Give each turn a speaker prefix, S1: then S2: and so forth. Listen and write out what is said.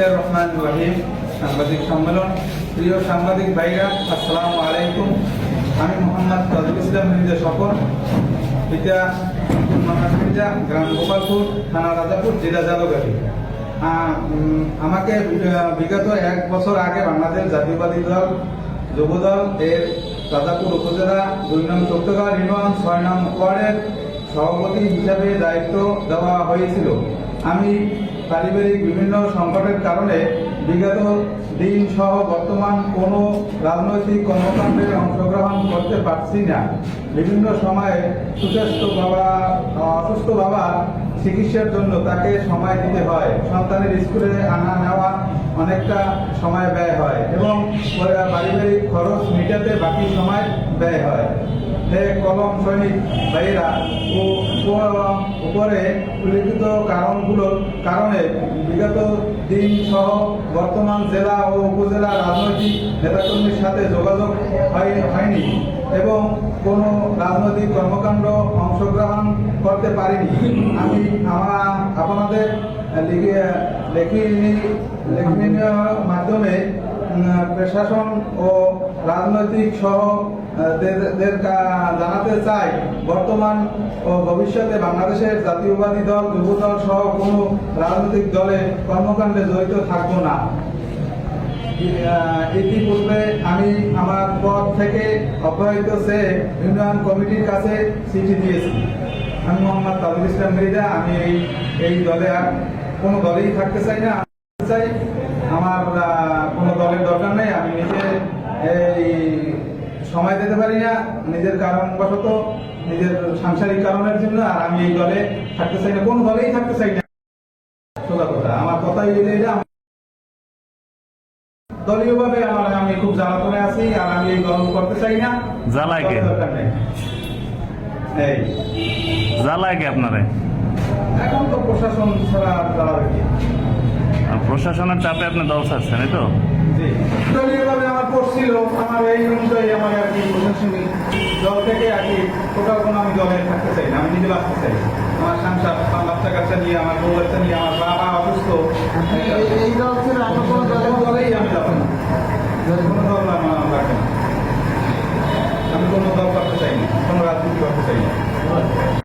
S1: রহমান রহিম সাংবাদিক সম্মেলন। প্রিয় সাংবাদিক ভাইরা, আসসালামু আলাইকুম। আমি মোহাম্মদ তাজুল ইসলাম মির্জা স্বপন, পিতা মোহাম্মদ মির্জা, গ্রাম গোপালপুর, থানা রাজাপুর, জেলা জাদুঘাটি। আমাকে বিগত 1 বছর আগে বাংলাদেশ জাতীয়বাদী দল যুবদল এর রাজাপুর উপজেলা 2 নং চট্টগ্রাম ইউনিয়ন 6 নং ওয়ার্ডের সভাপতি হিসাবে দায়িত্ব দেওয়া হয়েছিল। আমি পারিবারিক বিভিন্ন সংকটের কারণে বিগত দিন সহ বর্তমান কোনো রাজনৈতিক কর্মকাণ্ডে অংশগ্রহণ করতে পারছি না। বিভিন্ন সময়ে অসুস্থ বাবা চিকিৎসার জন্য তাকে সময় দিতে হয়। সন্তানের স্কুলে আনা নেওয়া অনেকটা সময় ব্যয় হয় এবং পারিবারিক খরচ মেটাতে বাকি সময় ব্যয় হয়। হে কলম সৈনিক ভাইয়েরা, উপরে উল্লিখিত কারণগুলোর কারণে বিগত দিন সহ বর্তমান জেলা ও উপজেলা রাজনৈতিক নেতাকর্মীর সাথে যোগাযোগ হয়নি এবং কোনো রাজনৈতিক কর্মকাণ্ড অংশগ্রহণ করতে পারিনি। আমি আপনাদের লেখনীয় মাধ্যমে প্রশাসন ও রাজনৈতিক সহ জানাতে চাই, বর্তমান ও ভবিষ্যতে বাংলাদেশের জাতীয়বাদী দল যুবদল সহ কোনো রাজনৈতিক দলে কর্মকাণ্ডে জড়িত থাকব না। ইতিপূর্বে আমি আমার পদ থেকে অব্যাহত চেয়ে ইউনিয়ন কমিটির কাছে চিঠি দিয়েছি। আমি মোহাম্মদ তাজুল ইসলাম মির্জা। আমি এই দলে আর কোনো দলেই থাকতে চাই না। আমার কোনো দলের দরকার নেই। আমি নিজে এই সময় দিতে পারি না নিজের কারণবশত, নিজের সাংসারিক কারণের জন্য। আর আমি এই দলে থাকতে চাই না, কোন দলেই থাকতে চাই না। সোজা কথা, আমার কথাই এটা। দলীয়ভাবে আমি খুব জ্বালাতনে আছি, আর আমি এই দল করতে চাই না। দরকার নেই। এই
S2: জ্বালায় কে আপনারে?
S1: এখন তো প্রশাসন ছাড়া জ্বালাবে কি?
S2: প্রশাসনের চাপে আপনি দল ছাড়ছেন, এই তো?
S1: জি, দলীয়ভাবে আমার পড়ছিল, আমার এই অনুযায়ী আমার আর কি প্রশাসনিক দল থেকে আর কি টোটাল কোনো আমি দলে থাকতে চাই না। আমি নিজে বাঁচতে চাই। আমার সংসার, আমার বাচ্চা কাচ্চা নিয়ে, আমার বউ বাচ্চা নিয়ে, আমার বাবা অসুস্থ,